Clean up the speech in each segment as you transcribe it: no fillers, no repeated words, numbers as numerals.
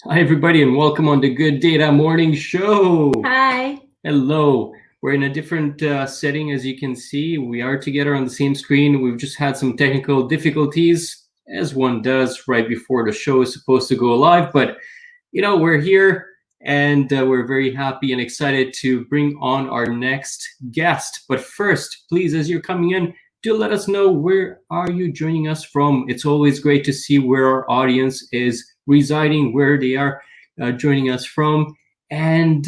Hi, everybody, and welcome on the Good Data Morning Show. Hi. Hello. We're in a different setting, as you can see. We are together on the same screen. We've just had some technical difficulties, as one does right before the show is supposed to go live. But, we're here, and we're very happy and excited to bring on our next guest. But first, please, as you're coming in, do let us know where are you joining us from. It's always great to see where our audience is residing, where they are joining us from. And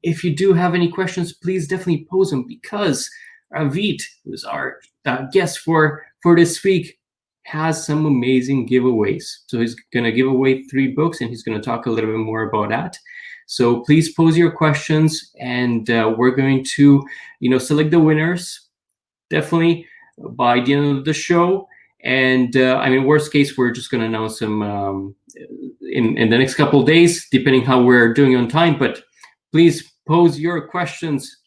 if you do have any questions, please definitely pose them, because Ravit, who's our guest for this week, has some amazing giveaways. So he's going to give away 3 books, and he's going to talk a little bit more about that. So please pose your questions, and we're going to, select the winners definitely by the end of the show. And worst case, we're just going to announce them in the next couple of days, depending how we're doing on time. But please pose your questions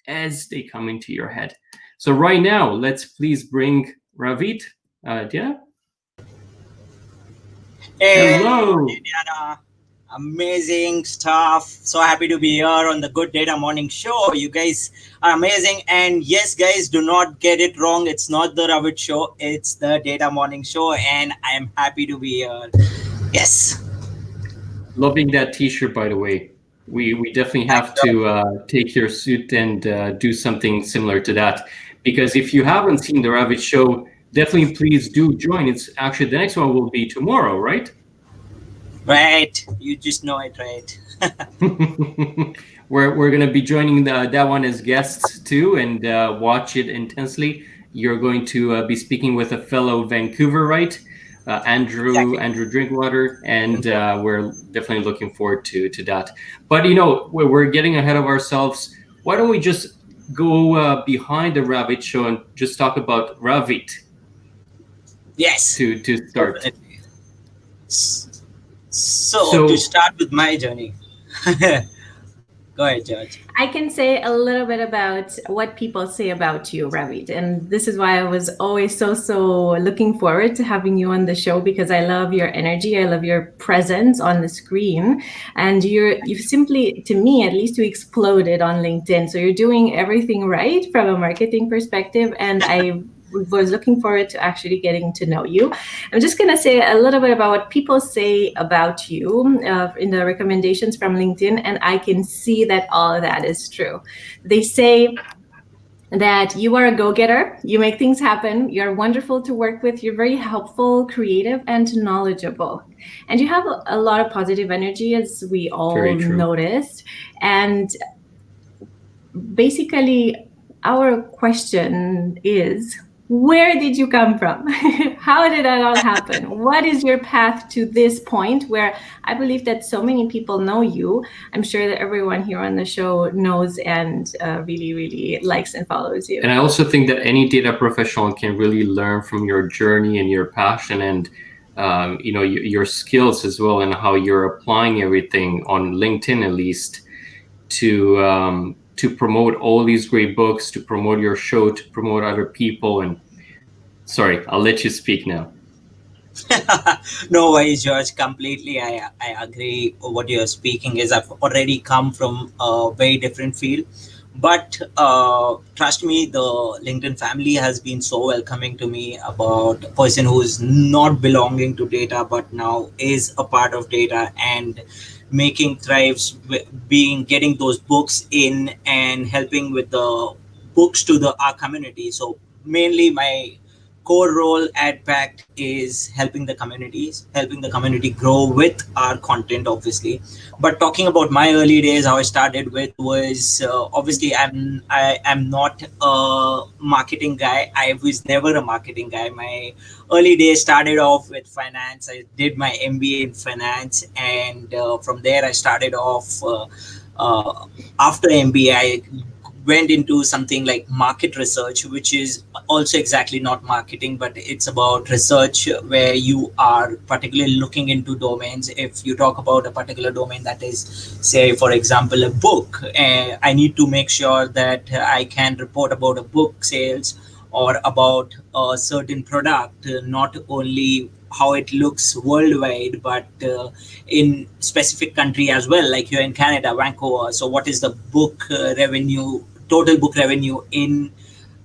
as they come into your head. So right now, let's please bring Ravit. Yeah. Hey, Hello. Diana. Amazing stuff. So happy to be here on the Good Data Morning Show. You guys are amazing. And yes, guys, do not get it wrong. It's not the Ravit Show. It's the Data Morning Show. And I am happy to be here. Yes. Loving that t-shirt, by the way. We definitely have to take your suit and do something similar to that. Because if you haven't seen the Ravit Show, definitely please do join. It's actually, the next one will be tomorrow, right? Right. You just know it, right? We're going to be joining that one as guests too, and watch it intensely. You're going to be speaking with a fellow Vancouverite, Andrew Drinkwater, and we're definitely looking forward to that. But we're getting ahead of ourselves. Why don't we just go behind the Ravit Show and just talk about Ravit? Yes. To start. Definitely. So to start with my journey. Go ahead, George. I can say a little bit about what people say about you, Ravit. And this is why I was always so looking forward to having you on the show, because I love your energy. I love your presence on the screen. And you've simply, to me at least, you exploded on LinkedIn. So you're doing everything right from a marketing perspective. And I was looking forward to actually getting to know you. I'm just going to say a little bit about what people say about you in the recommendations from LinkedIn, and I can see that all of that is true. They say that you are a go-getter, you make things happen, you're wonderful to work with, you're very helpful, creative, and knowledgeable. And you have a lot of positive energy, as we all noticed. And basically, our question is, where did you come from? How did that all happen? What is your path to this point where I believe that so many people know you? I'm sure that everyone here on the show knows and really likes and follows you. And I also think that any data professional can really learn from your journey and your passion and your skills as well, and how you're applying everything on LinkedIn, at least, to promote all these great books, to promote your show, to promote other people. And sorry, I'll let you speak now. No worries, George. Completely, I agree. What you're speaking is, I've already come from a very different field, but trust me, the LinkedIn family has been so welcoming to me, about a person who is not belonging to data but now is a part of data and making thrives, getting those books in and helping with the books to our community. So mainly my core role at Packt is helping the community grow with our content, obviously. But talking about my early days, how I started with was obviously I am not a marketing guy. I was never a marketing guy. My early days started off with finance. I did my MBA in finance, and from there I started off. After MBA, I went into something like market research, which is also exactly not marketing, but it's about research where you are particularly looking into domains. If you talk about a particular domain, that is, say, for example, a book, I need to make sure that I can report about a book sales or about a certain product, not only how it looks worldwide, but in specific country as well, like you're in Canada, Vancouver. So what is the book revenue, total book revenue in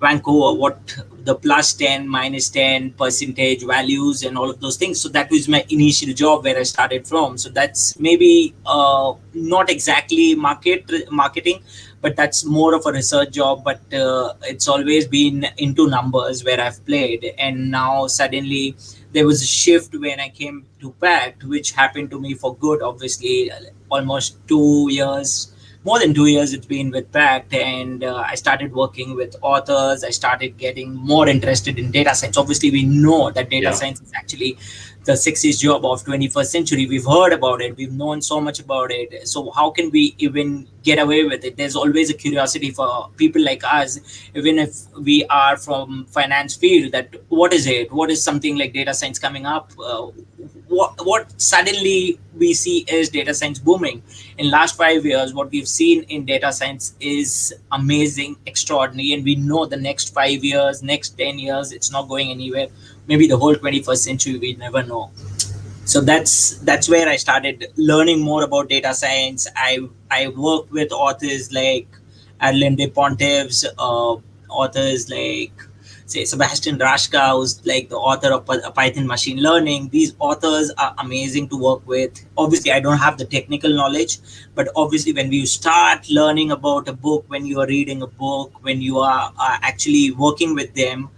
Vancouver, what the plus 10, minus 10 percentage values and all of those things. So that was my initial job where I started from. So that's maybe not exactly marketing, but that's more of a research job. But it's always been into numbers where I've played. And now suddenly there was a shift when I came to Packt, which happened to me for good, obviously, almost 2 years, more than 2 years it's been with Packt, and I started working with authors. I started getting more interested in data science. Obviously, we know that data science is actually the sexiest job of 21st century. We've heard about it. We've known so much about it. So how can we even get away with it? There's always a curiosity for people like us, even if we are from finance field, that what is it? What is something like data science coming up? What suddenly we see is data science booming. In last 5 years, what we've seen in data science is amazing, extraordinary, and we know the next 5 years, next 10 years, it's not going anywhere. Maybe the whole 21st century, we never know. So that's where I started learning more about data science. I work with authors like Adeline de Pontives, authors like, say, Sebastian Rashka, who's like the author of Python machine learning. These authors are amazing to work with. Obviously, I don't have the technical knowledge, but obviously when you start learning about a book, when you are reading a book, when you are actually working with them,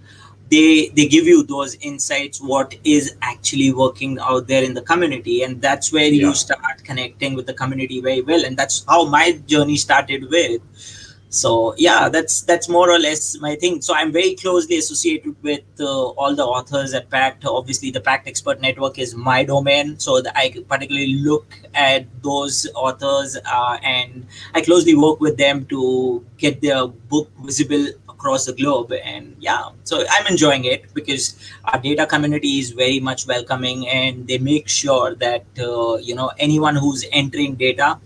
they give you those insights, what is actually working out there in the community, and that's where you start connecting with the community very well. And that's how my journey started with. So yeah, that's more or less my thing. So I'm very closely associated with all the authors at Packt. Obviously, the Packt Expert Network is my domain, so I particularly look at those authors, and I closely work with them to get their book visible across the globe. And yeah, so I'm enjoying it because our data community is very much welcoming, and they make sure that anyone who's entering data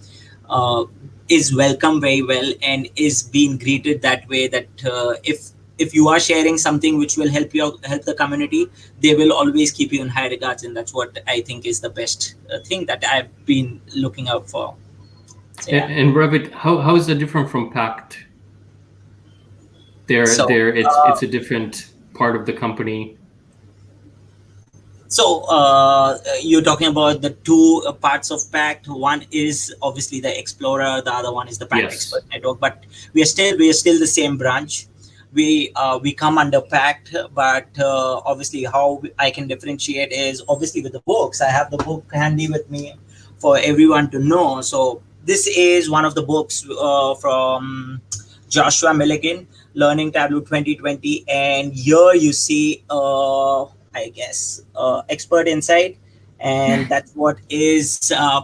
is welcome very well and is being greeted that way, that if you are sharing something which will help the community, they will always keep you in high regards. And that's what I think is the best thing that I've been looking out for. So, yeah. And Ravit, how is that different from Packt? It's a different part of the company. So you're talking about the two parts of Packt. One is obviously the Explorer, the other one is the Packt Expert Network. But we are still the same branch. We come under Packt, but obviously how I can differentiate is obviously with the books. I have the book handy with me for everyone to know. So this is one of the books from Joshua Milligan, Learning Tableau 2020, and here you see I guess Expert Insight, and that's what is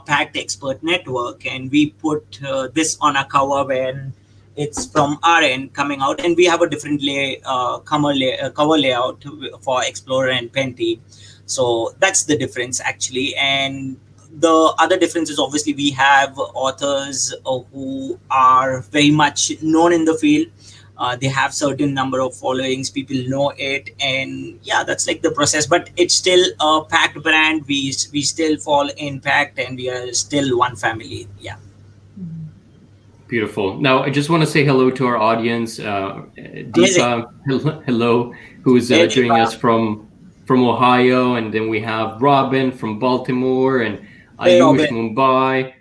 Packt Expert Network. And we put this on a cover when it's from our end coming out, and we have a different cover layout for Explorer and Penti. So that's the difference actually. And the other difference is obviously we have authors who are very much known in the field. They have certain number of followings, people know it, and yeah, that's like the process. But it's still a Packt brand. We still fall in Packt, and we are still one family. Yeah. Beautiful. Now, I just want to say hello to our audience. Deepa, hello, who's joining us from Ohio, and then we have Robin from Baltimore, and Ayush Mumbai,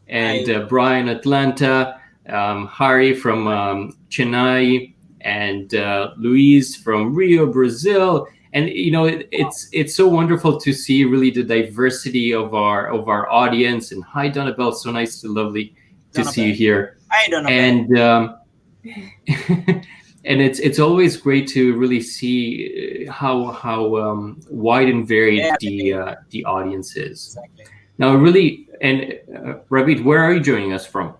and Brian Atlanta, Hari from Chennai, and Luis from Rio, Brazil. And it's so wonderful to see really the diversity of our audience. And hi, Donabelle, so nice to lovely to see you here. Hi, Donabelle. And and it's always great to really see how wide and varied the audience is. Exactly. Now, really, and Ravit, where are you joining us from?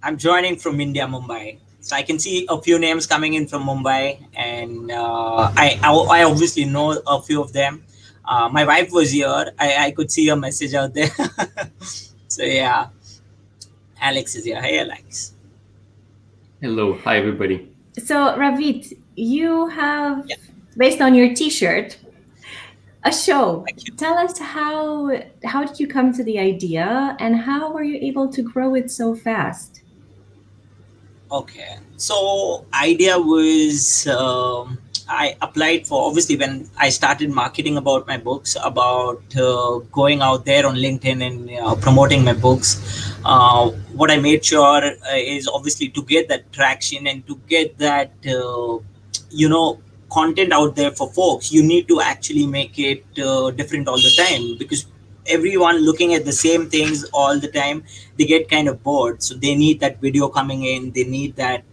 I'm joining from India, Mumbai. So I can see a few names coming in from Mumbai, and I obviously know a few of them. My wife was here. I could see a message out there. So yeah, Alex is here. Hey, Alex. Hello. Hi, everybody. So Ravit, you have, based on your T-shirt, A show. Thank you. Tell us how did you come to the idea and how were you able to grow it so fast? Okay, so idea was I applied for, obviously when I started marketing about my books, about going out there on LinkedIn and promoting my books. What I made sure is obviously to get that traction and to get that you know content out there for folks. You need to actually make it different all the time, because everyone looking at the same things all the time, they get kind of bored. So they need that video coming in, they need that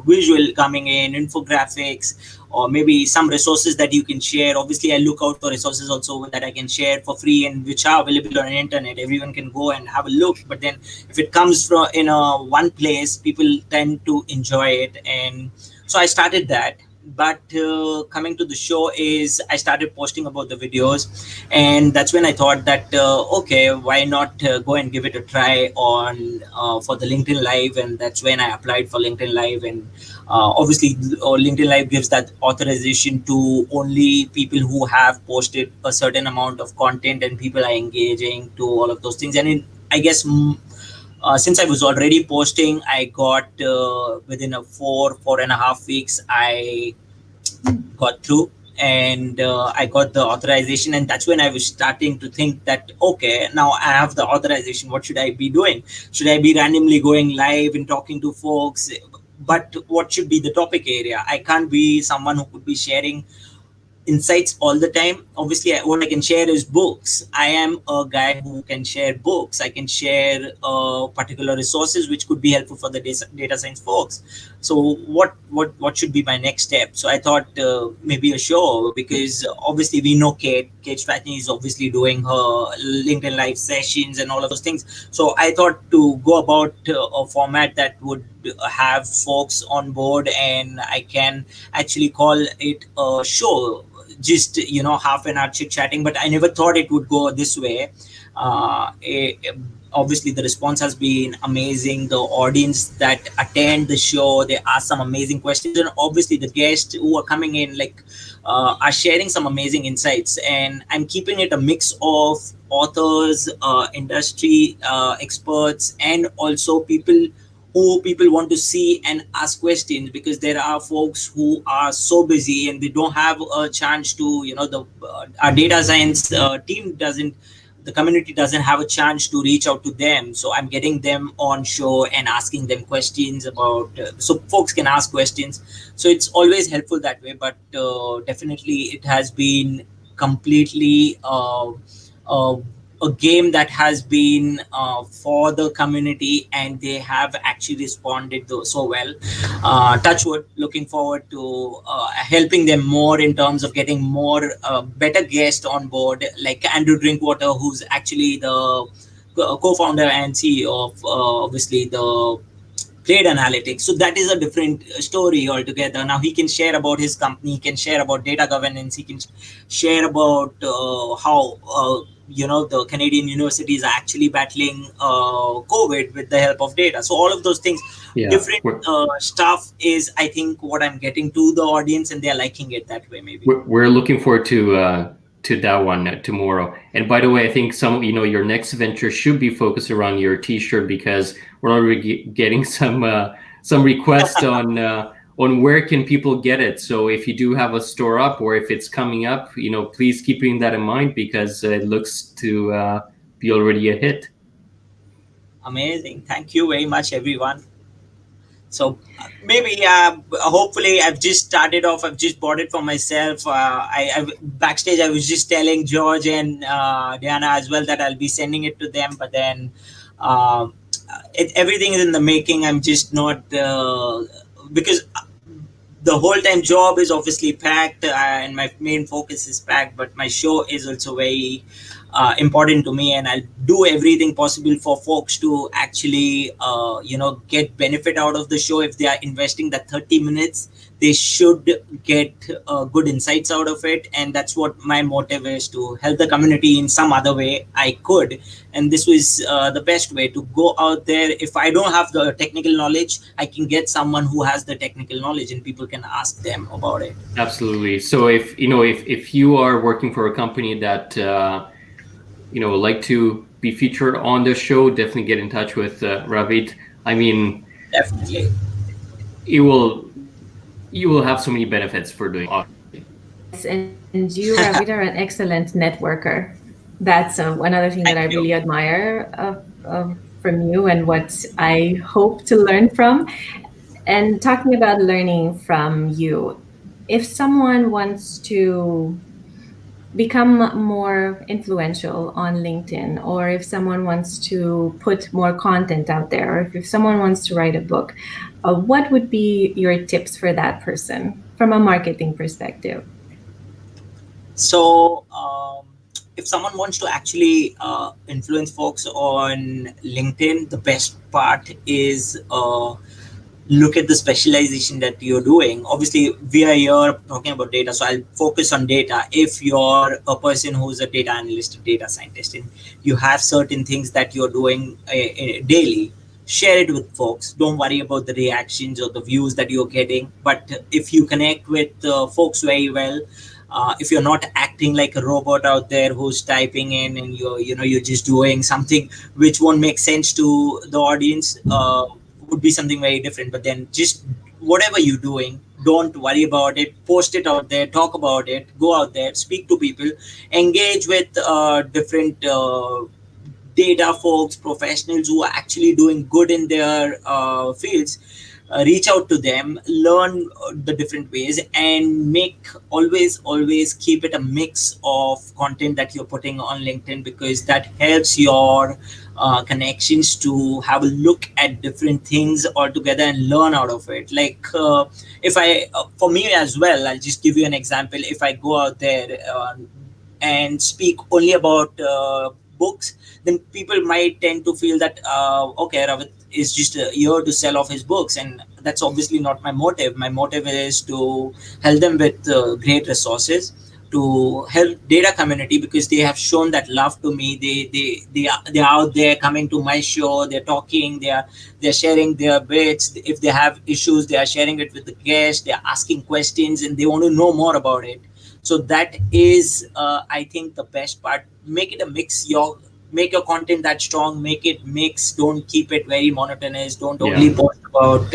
visual coming in, infographics, or maybe some resources that you can share. Obviously I look out for resources also that I can share for free and which are available on the internet. Everyone can go and have a look, but then if it comes from in a one place, people tend to enjoy it. And so I started that. But coming to the show is I started posting about the videos, and that's when I thought that okay, why not go and give it a try on for the LinkedIn Live. And that's when I applied for LinkedIn Live. And obviously LinkedIn Live gives that authorization to only people who have posted a certain amount of content and people are engaging to all of those things. And I guess since I was already posting, I got within a 4.5 weeks, I got through, and I got the authorization. And that's when I was starting to think that okay, now I have the authorization, what should I be doing? Should I be randomly going live and talking to folks? But what should be the topic area? I can't be someone who could be sharing insights all the time. Obviously, what I can share is books. I am a guy who can share books. I can share particular resources which could be helpful for the data science folks. So what should be my next step? So I thought maybe a show, because obviously we know Kate Stratney is obviously doing her LinkedIn live sessions and all of those things. So I thought to go about a format that would have folks on board, and I can actually call it a show, just half an hour chit chatting. But I never thought it would go this way. Obviously the response has been amazing. The audience that attend the show, they ask some amazing questions, and obviously the guests who are coming in, like are sharing some amazing insights. And I'm keeping it a mix of authors, industry experts, and also people who people want to see and ask questions, because there are folks who are so busy and they don't have a chance to, the our data science team doesn't, the community doesn't have a chance to reach out to them. So I'm getting them on show and asking them questions about so folks can ask questions. So it's always helpful that way. But definitely it has been completely uh, a game that has been for the community, and they have actually responded so well. Touchwood, looking forward to helping them more in terms of getting more better guests on board, like Andrew Drinkwater, who's actually the co-founder and CEO of obviously the trade analytics. So that is a different story altogether. Now he can share about his company, he can share about data governance, he can share about how the Canadian universities are actually battling COVID with the help of data. So all of those things, Yeah, different stuff is, I think, what I'm getting to the audience, and they're liking it that way. Maybe. we're looking forward to that one tomorrow. And by the way, I think your next venture should be focused around your T-shirt, because we're already getting some requests on where can people get it. So if you do have a store up, or if it's coming up, please keeping that in mind, because it looks to be already a hit. Amazing. Thank you very much, everyone. So maybe hopefully I've just started off, I've just bought it for myself. I backstage I was just telling George and Diana as well that I'll be sending it to them, but then uh, everything is in the making. I'm just not because the whole time job is obviously packed, and my main focus is packed, but my show is also very important to me, and I'll do everything possible for folks to actually get benefit out of the show. If they are investing that 30 minutes, they should get good insights out of it, and that's what my motive is, to help the community in some other way I could. And this was the best way to go out there. If I don't have the technical knowledge, I can get someone who has the technical knowledge and people can ask them about it. Absolutely. So if you are working for a company that like to be featured on the show, definitely get in touch with Ravit. I mean, definitely, you will have so many benefits for doing it. And you, Ravit, are an excellent networker. That's another thing that I really admire from you, and what I hope to learn from. And talking about learning from you, if someone wants to become more influential on LinkedIn, or if someone wants to put more content out there, or if someone wants to write a book, what would be your tips for that person from a marketing perspective? So if someone wants to actually influence folks on LinkedIn, the best part is look at the specialization that you're doing. Obviously, we are here talking about data, so I'll focus on data. If you're a person who's a data analyst, a data scientist, and you have certain things that you're doing daily, share it with folks. Don't worry about the reactions or the views that you're getting. But if you connect with folks very well, if you're not acting like a robot out there who's typing in and you're just doing something which won't make sense to the audience, would be something very different. But then just whatever you're doing, don't worry about it. Post it out there, talk about it, go out there, speak to people, engage with different data folks, professionals who are actually doing good in their fields. Reach out to them, learn the different ways, and always keep it a mix of content that you're putting on LinkedIn, because that helps your connections to have a look at different things altogether and learn out of it. Like for me as well, I'll just give you an example. If I go out there and speak only about books, then people might tend to feel that okay, Ravit is just here to sell off his books, and that's obviously not my motive. My motive is to help them with great resources, to help data community, because they have shown that love to me. They're out there coming to my show, they're talking, they're sharing their bits. If they have issues, they are sharing it with the guests, they're asking questions, and they want to know more about it. So that is I think the best part. Make it a mix. Make your content that strong, make it mix. Don't keep it very monotonous. Don't only post about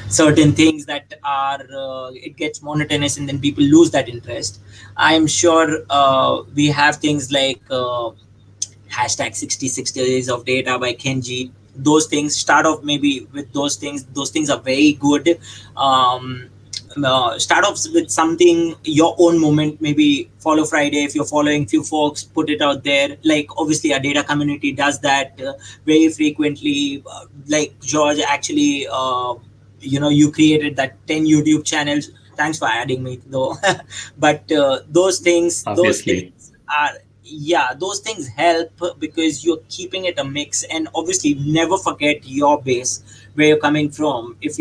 certain things that are it gets monotonous and then people lose that interest. I'm sure we have things like hashtag 66 days of data by Kenji. Those things, start off maybe with those things are very good. Start off with something, your own moment. Maybe follow Friday. If you're following few folks, put it out there. Like obviously our data community does that very frequently. Like George, actually you created that 10 YouTube channels. Thanks for adding me though. But those things those things help, because you're keeping it a mix. And obviously never forget your base, where you're coming from. If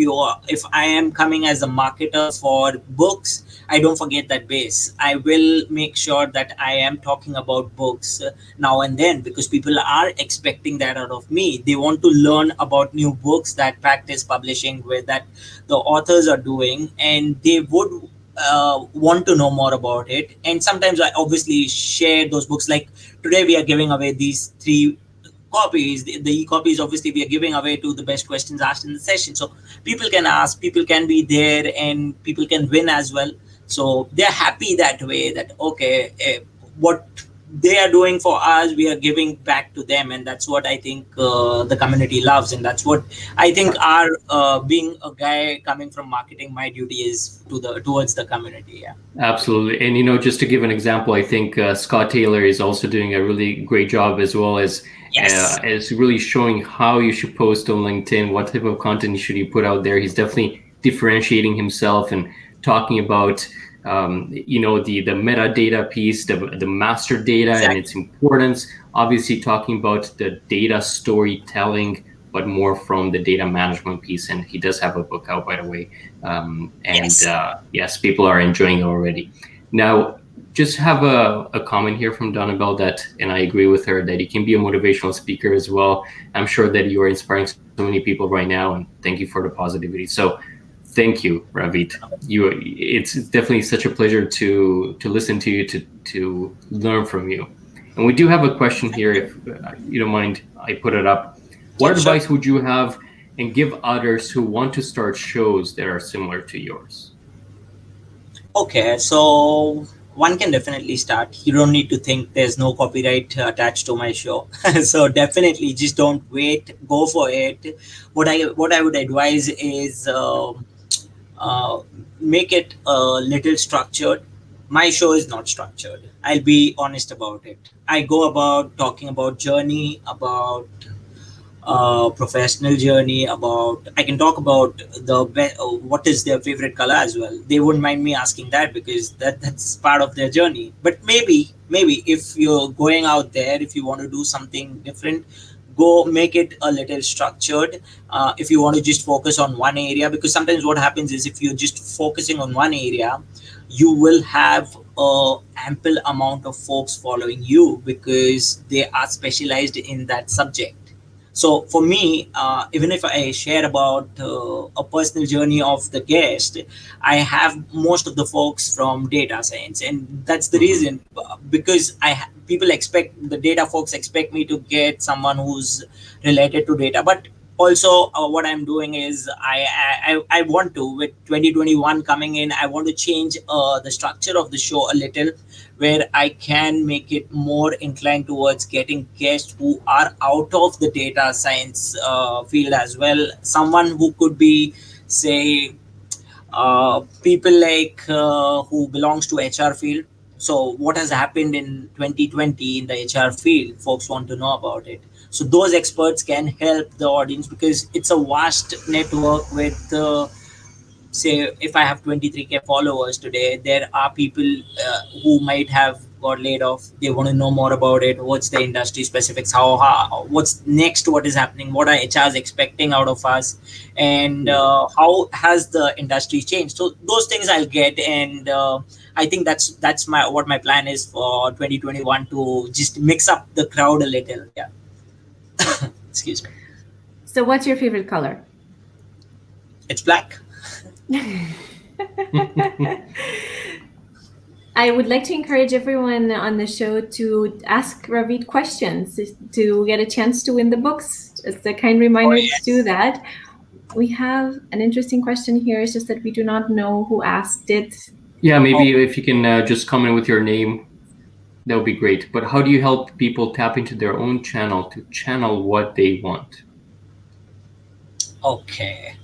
I am coming as a marketer for books, I don't forget that base. I will make sure that I am talking about books now and then, because people are expecting that out of me. They want to learn about new books that Packt is publishing, where that the authors are doing, and they would want to know more about it. And sometimes I obviously share those books. Like today we are giving away these 3 copies. The e-copies, obviously we are giving away to the best questions asked in the session, so people can ask, people can be there, and people can win as well. So they're happy that way, that okay, what they are doing for us, we are giving back to them. And that's what I think the community loves, and that's what I think our being a guy coming from marketing, my duty is towards the community. Absolutely. And just to give an example, I think Scott Taylor is also doing a really great job, as well as really showing how you should post on LinkedIn, what type of content should you put out there. He's definitely differentiating himself and talking about the metadata piece, the master data and its importance. Obviously, talking about the data storytelling, but more from the data management piece. And he does have a book out, by the way. Yes, people are enjoying it already. Now, just have a comment here from Donabelle and I agree with her, that he can be a motivational speaker as well. I'm sure that you are inspiring so many people right now, and thank you for the positivity. So thank you, Ravit. It's definitely such a pleasure to listen to you, to learn from you. And we do have a question here, if you don't mind, I put it up. What advice would you have and give others who want to start shows that are similar to yours? Okay, so one can definitely start. You don't need to think there's no copyright attached to my show. So definitely just don't wait, go for it. What I would advise is make it a little structured. My show is not structured. I'll be honest about it. I go about talking about journey, about professional journey, about I can talk about what is their favorite color as well. They wouldn't mind me asking that, because that's part of their journey. But maybe if you're going out there, if you want to do something different, go make it a little structured. If you want to just focus on one area, because sometimes what happens is, if you're just focusing on one area, you will have a ample amount of folks following you, because they are specialized in that subject. So for me, even if I share about a personal journey of the guest, I have most of the folks from data science, and that's the reason, because people expect, the data folks expect me to get someone who's related to data. But also, what I'm doing is I want to, with 2021 coming in, I want to change the structure of the show a little, where I can make it more inclined towards getting guests who are out of the data science field as well. Someone who could be, say, people like who belongs to HR field. So what has happened in 2020 in the HR field, folks want to know about it. So those experts can help the audience, because it's a vast network with say, if I have 23k followers today, there are people who might have got laid off. They want to know more about it. What's the industry specifics? What's next? What is happening? What are HRs expecting out of us? And how has the industry changed? So those things I'll get, and I think that's what my plan is for 2021, to just mix up the crowd a little. Yeah. Excuse me. So what's your favorite color? It's black. I would like to encourage everyone on the show to ask Ravit questions to get a chance to win the books. It's a kind reminder to do that. We have an interesting question here. It's just that we do not know who asked it. Yeah, maybe if you can just comment with your name, that would be great. But how do you help people tap into their own channel to channel what they want? Okay.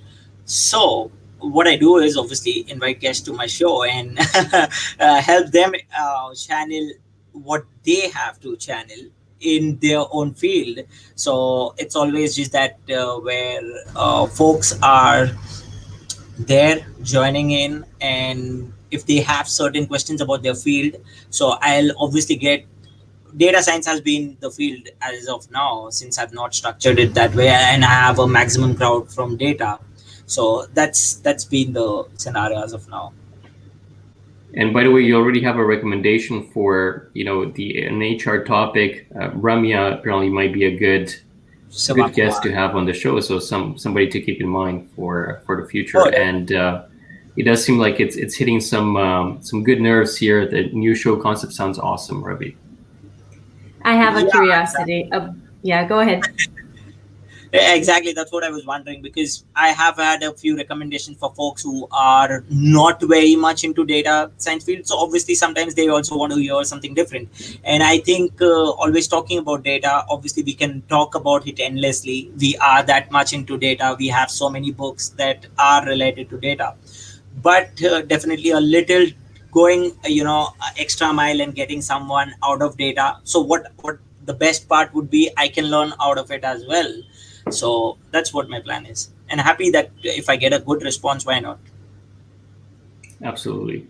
So what I do is obviously invite guests to my show and help them channel what they have to channel in their own field. So it's always just that where folks are there joining in, and if they have certain questions about their field, so I'll obviously get, data science has been the field as of now, since I've not structured it that way, and I have a maximum crowd from data. So that's been the scenario as of now. And by the way, you already have a recommendation for an HR topic. Ramya apparently might be a good guest to have on the show. So somebody to keep in mind for the future. And it does seem like it's hitting some good nerves here. The new show concept sounds awesome, Ravi. I have a curiosity. Yeah, go ahead. Exactly, that's what I was wondering, because I have had a few recommendations for folks who are not very much into data science field. So obviously sometimes they also want to hear something different. And I think always talking about data, obviously we can talk about it endlessly. We are that much into data. We have so many books that are related to data, but definitely a little going extra mile and getting someone out of data. So what the best part would be, I can learn out of it as well. So that's what my plan is, and happy that if I get a good response, why not? Absolutely.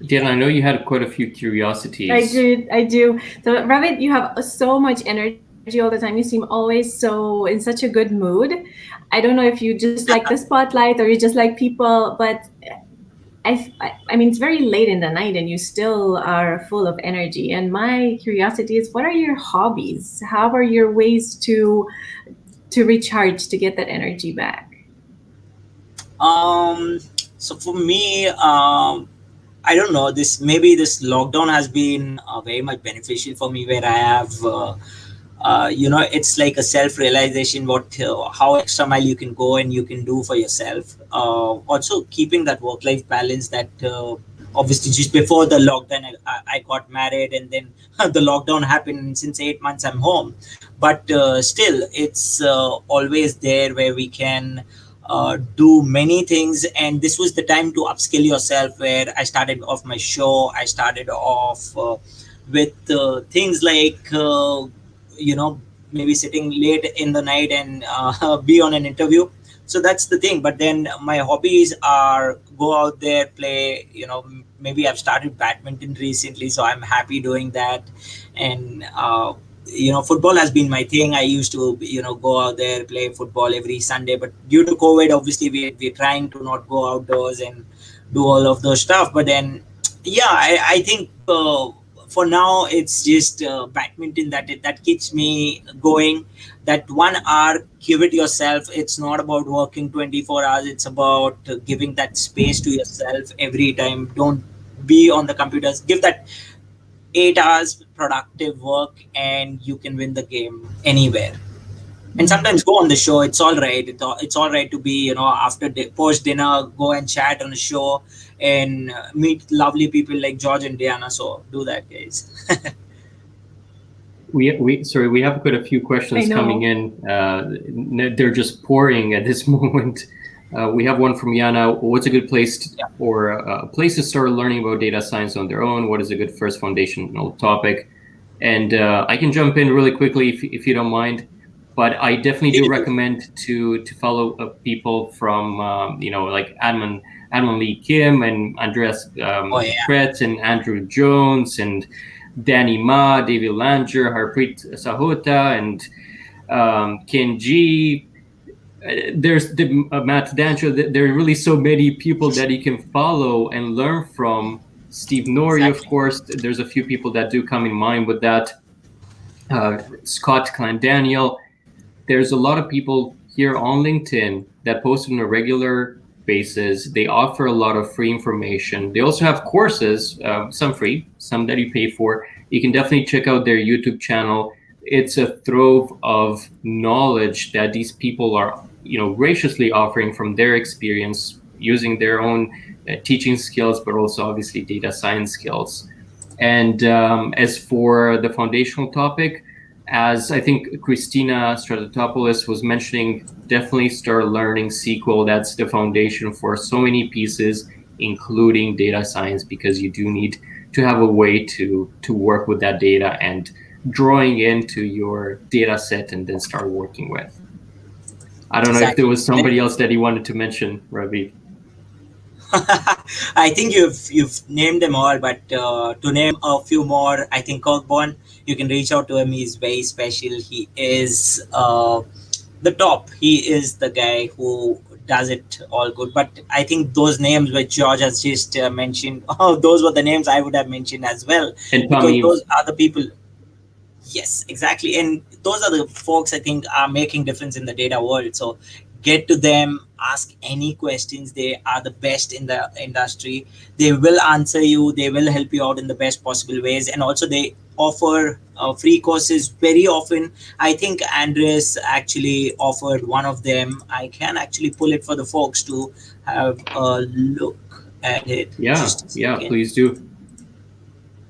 Diana, I know you had quite a few curiosities. I do. So, Ravit, you have so much energy all the time. You seem always so in such a good mood. I don't know if you just like the spotlight or you just like people, but I mean, it's very late in the night and you still are full of energy. And my curiosity is, what are your hobbies? How are your ways to recharge to get that energy back? So for me, I don't know. This lockdown has been very much beneficial for me, where I have, it's like a self realization what how extra mile you can go and you can do for yourself. Also, keeping that work life balance. That obviously just before the lockdown, I got married, and then the lockdown happened. And since 8 months, I'm home, but still, it's always there where we can do many things, and this was the time to upskill yourself, where I started off my show. I started off with things like maybe sitting late in the night and be on an interview. So that's the thing. But then my hobbies are go out there, play, maybe I've started badminton recently, so I'm happy doing that. And football has been my thing. I used to go out there, play football every Sunday, but due to COVID, obviously we're trying to not go outdoors and do all of those stuff. But then yeah, I think for now it's just badminton that keeps me going. That 1 hour, give it yourself. It's not about working 24 hours. It's about giving that space to yourself every time. Don't be on the computers. Give that 8 hours productive work, and you can win the game anywhere. And sometimes go on the show. It's all right. It's all right to be, after post dinner, go and chat on the show and meet lovely people like George and Diana. So do that, guys. We have quite a few questions coming in. They're just pouring at this moment. We have one from Yana. What's a good place or a place to start learning about data science on their own? What is a good first foundational topic? And I can jump in really quickly if you don't mind. But I definitely do recommend to follow people from like Admin Lee Kim and Andreas Pratt and Andrew Jones and Danny Ma, David Langer, Harpreet Sahota, and Ken G. There's Matt Dancho. There are really so many people that you can follow and learn from. Steve Norrie, of course. There's a few people that do come in mind with that. Scott Clandaniel. There's a lot of people here on LinkedIn that post on a regular basis. They offer a lot of free information. They also have courses, some free, some that you pay for. You can definitely check out their YouTube channel. It's a trove of knowledge that these people are, graciously offering from their experience, using their own teaching skills, but also obviously data science skills. And as for the foundational topic, as I think Christina Stratatopoulos was mentioning, definitely start learning SQL. That's the foundation for so many pieces, including data science, because you do need to have a way to work with that data and drawing into your data set and then start working with. I don't know if there was somebody else that you wanted to mention, Ravit. I think you've named them all, but to name a few more, I think Kirkborn, you can reach out to him. He's very special. He is the top. He is the guy who does it all good. But I think those names which George has just mentioned, those were the names I would have mentioned as well. And because those are the people. Yes, exactly. And those are the folks I think are making difference in the data world. So get to them, ask any questions. They are the best in the industry. They will answer you. They will help you out in the best possible ways. And also they offer free courses very often. I think Andres actually offered one of them. I can actually pull it for the folks to have a look at it. Yeah, please do.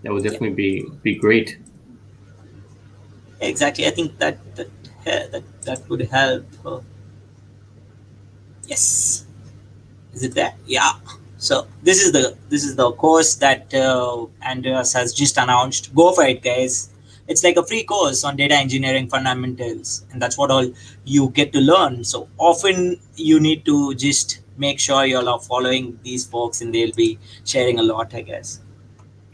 That would definitely be great. Exactly. I think that would help. Yes. Is it there? Yeah. So this is the course that Andreas has just announced. Go for it, guys. It's like a free course on data engineering fundamentals, and that's what all you get to learn. So often you need to just make sure you all are following these folks, and they'll be sharing a lot, I guess.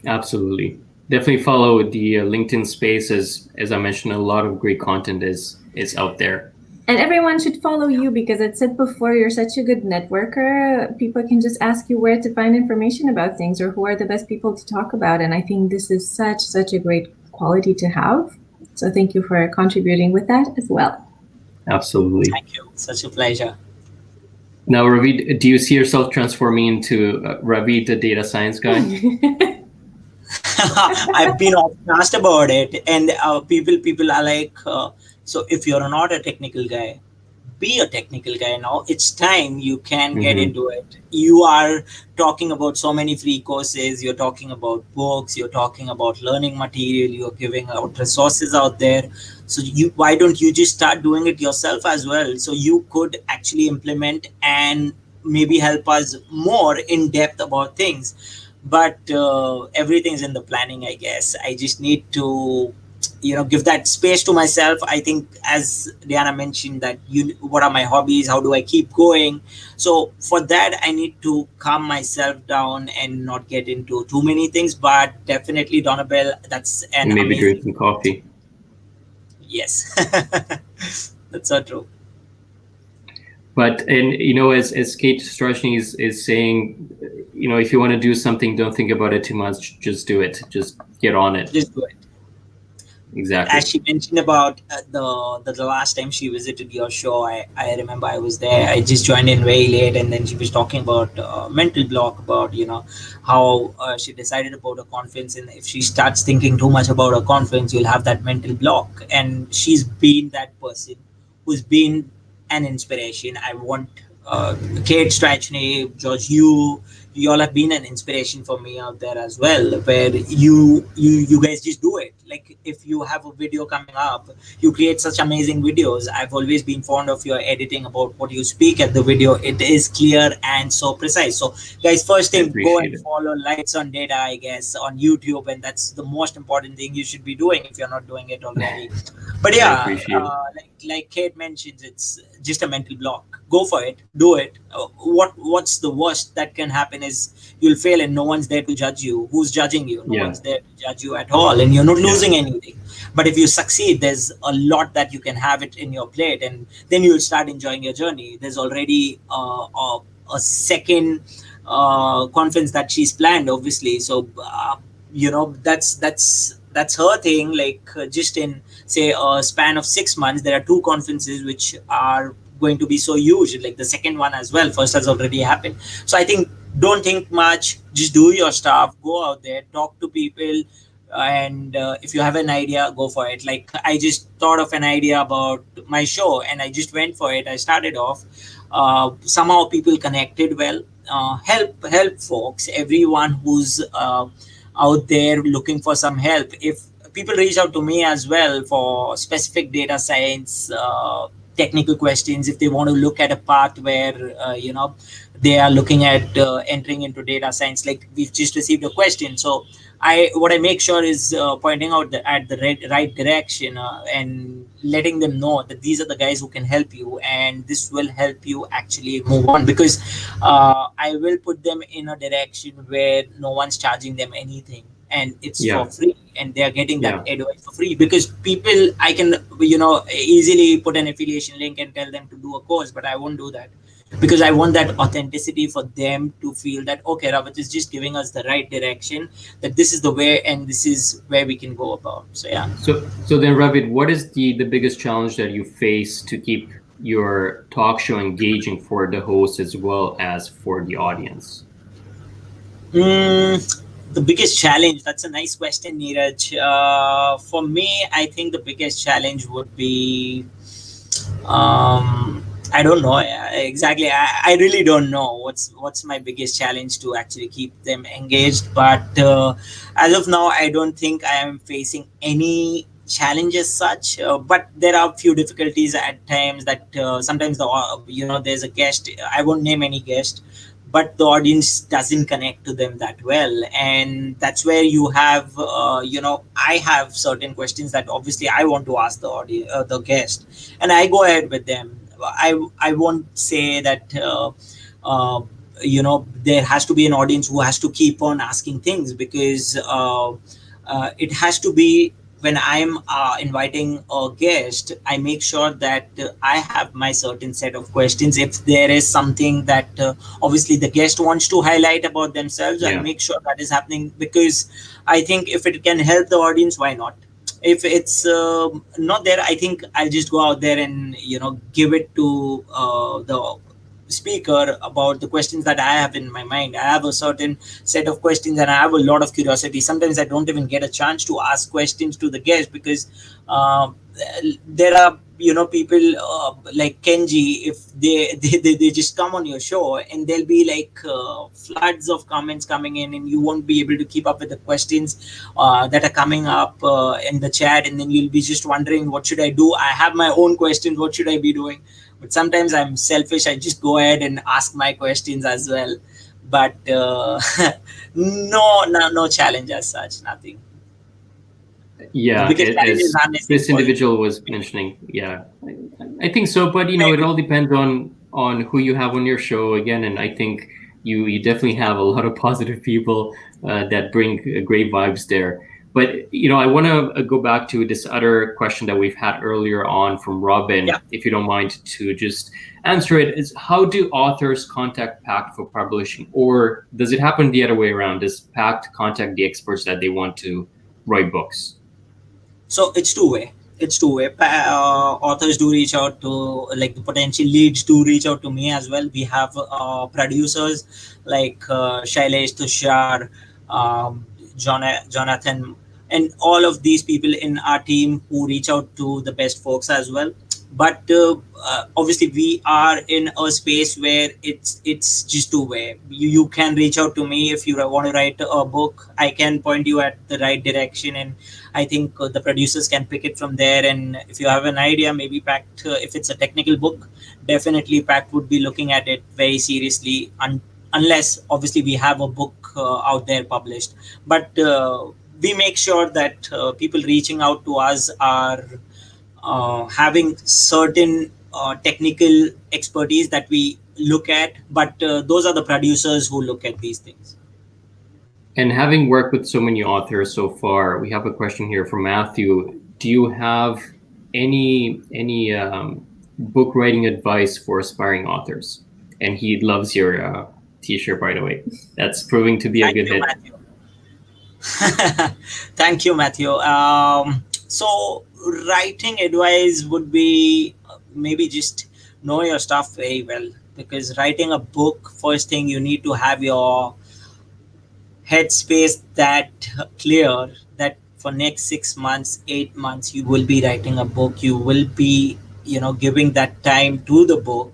Absolutely. Definitely follow the LinkedIn space. As I mentioned, a lot of great content is out there. And everyone should follow you, because I said before, you're such a good networker. People can just ask you where to find information about things, or who are the best people to talk about. And I think this is such a great quality to have. So thank you for contributing with that as well. Absolutely. Thank you. Such a pleasure. Now, Ravit, do you see yourself transforming into Ravit, the data science guy? I've been often asked about it, and people are like, so if you're not a technical guy, be a technical guy now. It's time you can get into it. You are talking about so many free courses, you're talking about books, you're talking about learning material, you're giving out resources out there. So why don't you just start doing it yourself as well? So you could actually implement and maybe help us more in depth about things. But everything's in the planning, I guess. I just need to give that space to myself. I think, as Diana mentioned, that what are my hobbies, how do I keep going? So for that, I need to calm myself down and not get into too many things. But definitely, Donabelle, that's an Maybe amazing... drink some coffee. Yes. That's so true. But, and as Kate Strachny is saying, if you want to do something, don't think about it too much, just do it, just get on it. Just do it. Exactly. As she mentioned about the last time she visited your show, I remember I was there. I just joined in very late, and then she was talking about mental block, about how she decided about a conference, and if she starts thinking too much about a conference, you'll have that mental block. And she's been that person who's been an inspiration. I want Kate Strachny, George, you all have been an inspiration for me out there as well, where you guys just do it. Like, if you have a video coming up, you create such amazing videos. I've always been fond of your editing, about what you speak at the video. It is clear and so precise. So guys, first thing, go and follow LightsOnData, I guess, on YouTube, and that's the most important thing you should be doing if you're not doing it already. But yeah, like Kate mentions, it's just a mental block. Go for it, do it. What's the worst that can happen is you'll fail, and no one's there to judge you. Who's judging you? No one's there to judge you at all, and you're not losing anything. But if you succeed, there's a lot that you can have it in your plate, and then you'll start enjoying your journey. There's already a second conference that she's planned, obviously. So that's her thing. Like, just in, say, a span of 6 months, there are 2 conferences which are going to be so huge, like the second one as well. First has already happened. So I think, don't think much, just do your stuff, go out there, talk to people, and if you have an idea, go for it. Like, I just thought of an idea about my show, and I just went for it. I started off, somehow people connected well. Help folks, everyone who's out there looking for some help. If people reach out to me as well for specific data science technical questions, if they want to look at a path where they are looking at entering into data science, like we've just received a question. So what I make sure is pointing out at the right direction, and letting them know that these are the guys who can help you, and this will help you actually move on, because I will put them in a direction where no one's charging them anything, and it's for free, and they are getting that advice for free. Because people, I can easily put an affiliation link and tell them to do a course, but I won't do that, because I want that authenticity for them to feel that, okay, Ravit is just giving us the right direction, that this is the way and this is where we can go about. So yeah. So then, Ravit, what is the biggest challenge that you face to keep your talk show engaging for the host as well as for the audience? The biggest challenge, that's a nice question, Neeraj. For me, I think the biggest challenge would be, I don't know exactly. I really don't know what's my biggest challenge to actually keep them engaged. But as of now, I don't think I am facing any challenges such. But there are a few difficulties at times that sometimes there's a guest. I won't name any guest, but the audience doesn't connect to them that well, and that's where you have I have certain questions that obviously I want to ask the audience, the guest, and I go ahead with them. I won't say that there has to be an audience who has to keep on asking things, because it has to be, when I'm inviting a guest, I make sure that I have my certain set of questions. If there is something that obviously the guest wants to highlight about themselves, I'll make sure that is happening, because I think if it can help the audience, why not? If it's not there, I think I'll just go out there and give it to the speaker about the questions that I have in my mind. I have a certain set of questions and I have a lot of curiosity. Sometimes I don't even get a chance to ask questions to the guest, because there are people like Kenji. If they just come on your show, and there'll be like floods of comments coming in, and you won't be able to keep up with the questions that are coming up in the chat, and then you'll be just wondering, what should I do? I have my own questions, what should I be doing? But sometimes I'm selfish, I just go ahead and ask my questions as well. But no challenge as such, nothing. Yeah, as this individual was mentioning, yeah, I think so. But it all depends on who you have on your show again, and I think you definitely have a lot of positive people that bring great vibes there. But I want to go back to this other question that we've had earlier on from Robin, if you don't mind to just answer it. Is how do authors contact Packt for publishing, or does it happen the other way around? Does Packt contact the experts that they want to write books? So it's two-way. Authors do reach out to, like, the potential leads do reach out to me as well. We have producers like Shailesh, Tushar, Jonathan, and all of these people in our team who reach out to the best folks as well. But obviously we are in a space where it's just two-way. You can reach out to me if you want to write a book. I can point you at the right direction, and I think the producers can pick it from there. And if you have an idea, maybe Packt, if it's a technical book, definitely Packt would be looking at it very seriously, unless obviously we have a book out there published. But we make sure that people reaching out to us are having certain technical expertise that we look at, but those are the producers who look at these things. And having worked with so many authors so far, we have a question here from Matthew. Do you have any book writing advice for aspiring authors? And he loves your t-shirt, by the way. That's proving to be a good hit. Thank you, Matthew. So writing advice would be maybe just know your stuff very well, because writing a book, first thing, you need to have your headspace that clear, that for next 6 months, 8 months, you will be writing a book. You will be giving that time to the book,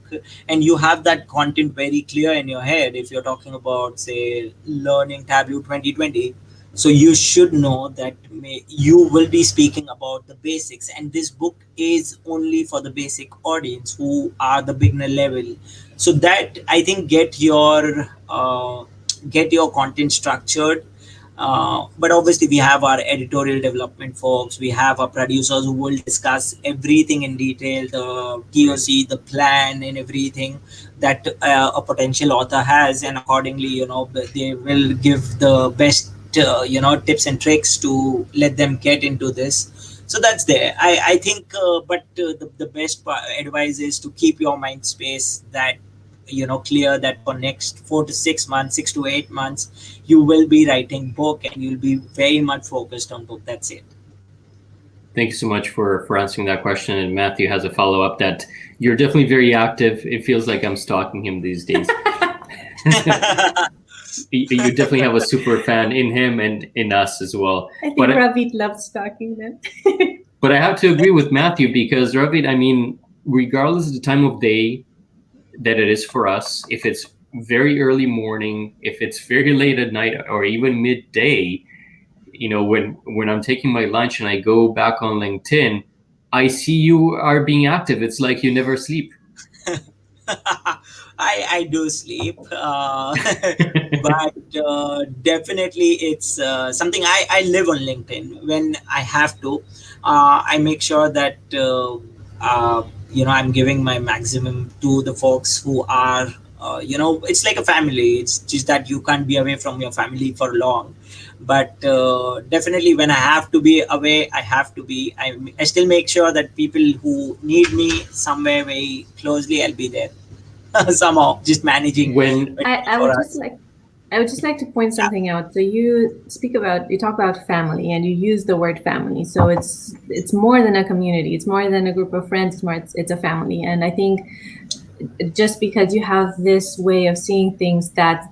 and you have that content very clear in your head. If you're talking about, say, learning Tableau 2020, so you should know that you will be speaking about the basics, and this book is only for the basic audience who are the beginner level. So that, I think, get your content structured. But obviously we have our editorial development folks, we have our producers who will discuss everything in detail, the TOC, the plan, and everything that a potential author has, and accordingly they will give the best tips and tricks to let them get into this. So that's there. I think but the best advice is to keep your mind space that clear, that for next 4 to 6 months, 6 to 8 months, you will be writing book, and you'll be very much focused on book. That's it. Thank you so much for answering that question. And Matthew has a follow-up that you're definitely very active. It feels like I'm stalking him these days. You definitely have a super fan in him and in us as well. I think Ravit loves stalking them. But I have to agree with Matthew, because Ravit, I mean, regardless of the time of day that it is for us, if it's very early morning, if it's very late at night, or even midday, when I'm taking my lunch and I go back on LinkedIn, I see you are being active. It's like you never sleep. I do sleep, but definitely it's something I live on LinkedIn when I have to. I make sure that I'm giving my maximum to the folks who are it's like a family. It's just that you can't be away from your family for long. But definitely when I have to be away, I have to be. I still make sure that people who need me somewhere very closely, I'll be there. Somehow, just managing When I would just like to point something out. So you talk about family, and you use the word family. So it's more than a community. It's more than a group of friends. It's a family. And I think just because you have this way of seeing things, that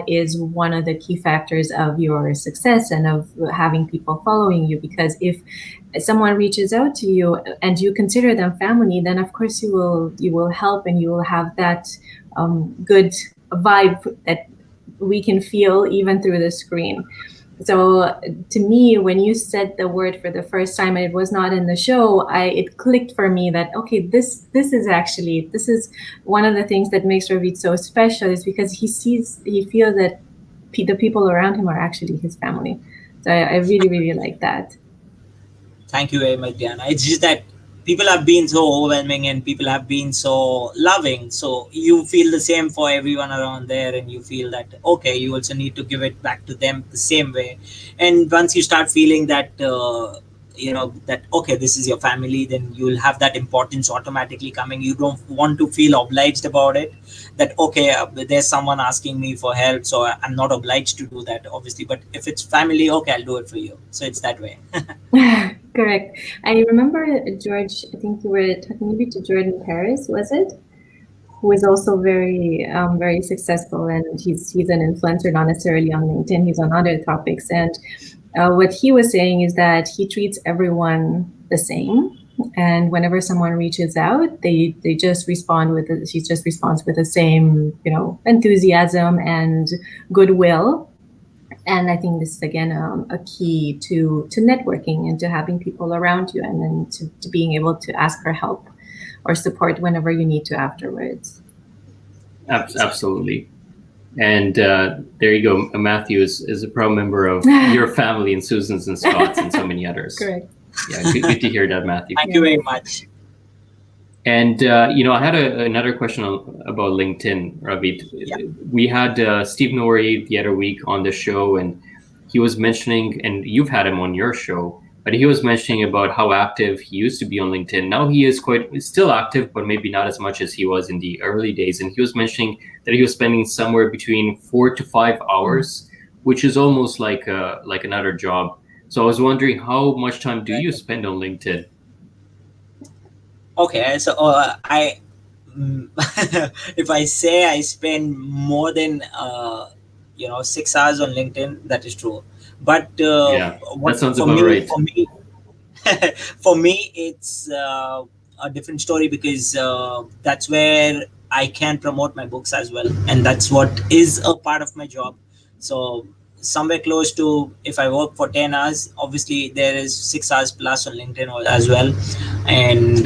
is one of the key factors of your success and of having people following you. Because if someone reaches out to you and you consider them family, then of course you will help, and you will have that good vibe that we can feel even through the screen. So to me, when you said the word for the first time and it was not in the show, it clicked for me that, okay, this is one of the things that makes Ravit so special, is because he feels that the people around him are actually his family. So I really, really like that. Thank you very much, Diana. It's just that people have been so overwhelming and people have been so loving. So you feel the same for everyone around there, and you feel that, okay, you also need to give it back to them the same way. And once you start feeling that, that, okay, this is your family, then you'll have that importance automatically coming. You don't want to feel obliged about it. That, okay, there's someone asking me for help, so I'm not obliged to do that, obviously. But if it's family, okay, I'll do it for you. So it's that way. Correct. I remember, George, I think you were talking maybe to Jordan Paris, was it? Who is also very, very successful, and he's an influencer, not necessarily on LinkedIn. He's on other topics, and what he was saying is that he treats everyone the same, and whenever someone reaches out, they just respond with he just responds with the same, enthusiasm and goodwill. And I think this is, again, a key to networking and to having people around you, and then to being able to ask for help or support whenever you need to afterwards. Absolutely. And there you go. Matthew is a proud member of your family, and Susan's and Scott's and so many others. Correct. Yeah, good to hear that, Matthew. Thank you very much. And, I had another question about LinkedIn, Ravit. Yeah. We had Steve Norrie the other week on the show, and he was mentioning, and you've had him on your show, but he was mentioning about how active he used to be on LinkedIn. Now he is still active, but maybe not as much as he was in the early days. And he was mentioning that he was spending somewhere between 4 to 5 hours, which is almost like another job. So I was wondering, how much time do you spend on LinkedIn? Okay, so if I say I spend more than 6 hours on LinkedIn, that is true. But Yeah, that sounds about right. For me, it's a different story, because that's where I can promote my books as well, and that's what is a part of my job. So somewhere close to, if I work for 10 hours, obviously there is 6 hours plus on LinkedIn as well. And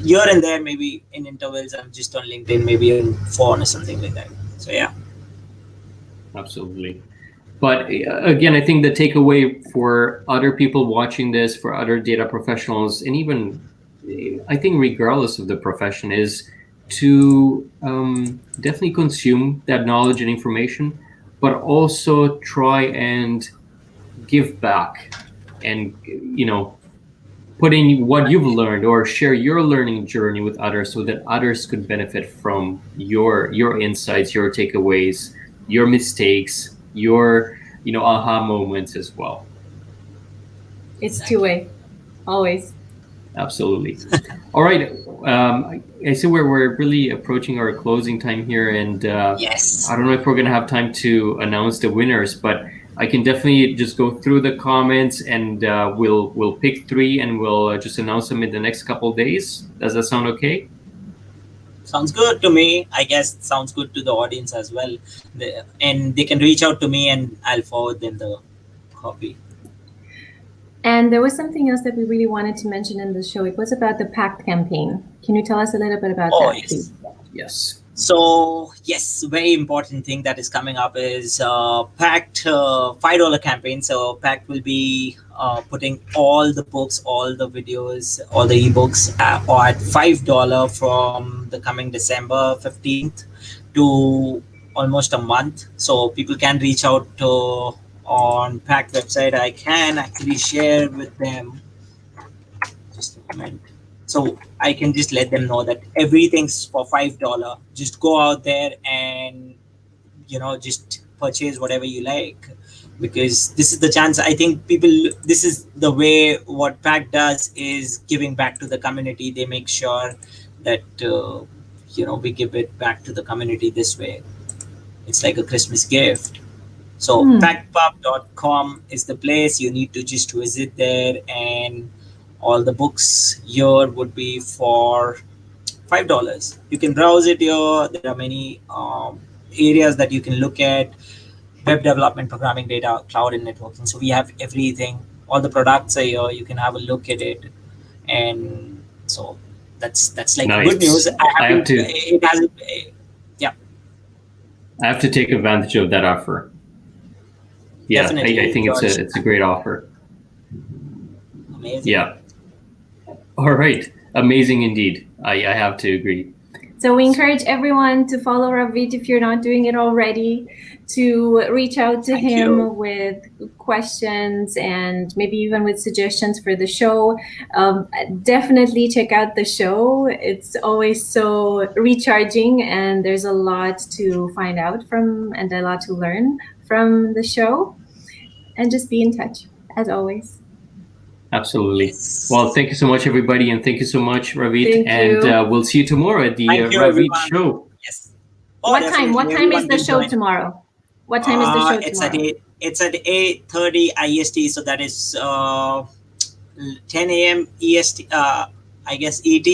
here and there, maybe in intervals, I'm just on LinkedIn, maybe on phone or something like that. So yeah. Absolutely. But again, I think the takeaway for other people watching this, for other data professionals, and even I think regardless of the profession, is to definitely consume that knowledge and information, but also try and give back, and put in what you've learned, or share your learning journey with others, so that others could benefit from your insights, your takeaways, your mistakes, your aha moments as well. It's two-way, always. Absolutely. All right. I see we're really approaching our closing time here, and Yes. I don't know if we're going to have time to announce the winners, but I can definitely just go through the comments, and we'll pick 3, and we'll just announce them in the next couple of days. Does that sound okay? Sounds good to me. I guess it sounds good to the audience as well. And they can reach out to me, and I'll forward them the copy. And there was something else that we really wanted to mention in the show. It was about the Packt campaign. Can you tell us a little bit about that, yes. please? Yes. So yes, very important thing that is coming up is Packt $5 campaign. So Packt will be putting all the books, all the videos, all the ebooks at $5 from the coming December 15th to almost a month. So people can reach out to on Packt website. I can actually share with them just a moment. So I can just let them know that everything's for $5. Just go out there and just purchase whatever you like, because this is the chance. I think people, this is the way what Pack does, is giving back to the community. They make sure that we give it back to the community this way. It's like a Christmas gift. So packpub.com is the place. You need to just visit there, and all the books here would be for $5. You can browse it here. There are many areas that you can look at: web development, programming, data, cloud, and networking. So we have everything. All the products are here. You can have a look at it, and so that's like Nice. good news. I have to. It has. Yeah. I have to take advantage of that offer. Yeah, Definitely, I think it's a great offer. Amazing. Yeah. All right. Amazing indeed. I have to agree. So we encourage everyone to follow Ravit if you're not doing it already, to reach out to him with questions and maybe even with suggestions for the show. Definitely check out the show. It's always so recharging, and there's a lot to find out from and a lot to learn from the show. And just be in touch, as always. Absolutely. Yes. Well, thank you so much, everybody, and thank you so much, Ravit. Thank you. And we'll see you tomorrow at the Ravit show. Yes. What time? What time is the show tomorrow? What time is the show tomorrow? It's at 8:30 IST, so that is 10 a.m. EST. I guess ET.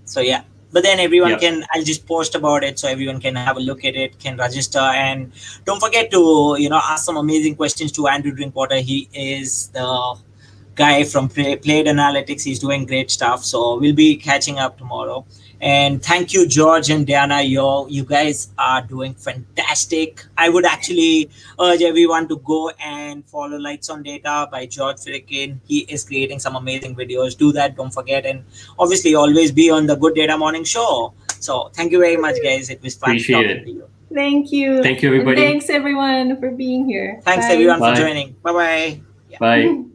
So yeah. But then everyone can, I'll just post about it so everyone can have a look at it, can register. And don't forget to, ask some amazing questions to Andrew Drinkwater. He is the guy from Played Analytics. He's doing great stuff. So we'll be catching up tomorrow. And thank you, George and Diana. You guys are doing fantastic. I would actually urge everyone to go and follow Lights on Data by George Frickin. He is creating some amazing videos. Do that. Don't forget. And obviously, always be on the Good Data Morning Show. So thank you very much, guys. It was fun talking to you. Thank you. Thank you, everybody. And thanks, everyone, for being here. Thanks, everyone, for joining. Bye-bye. Bye.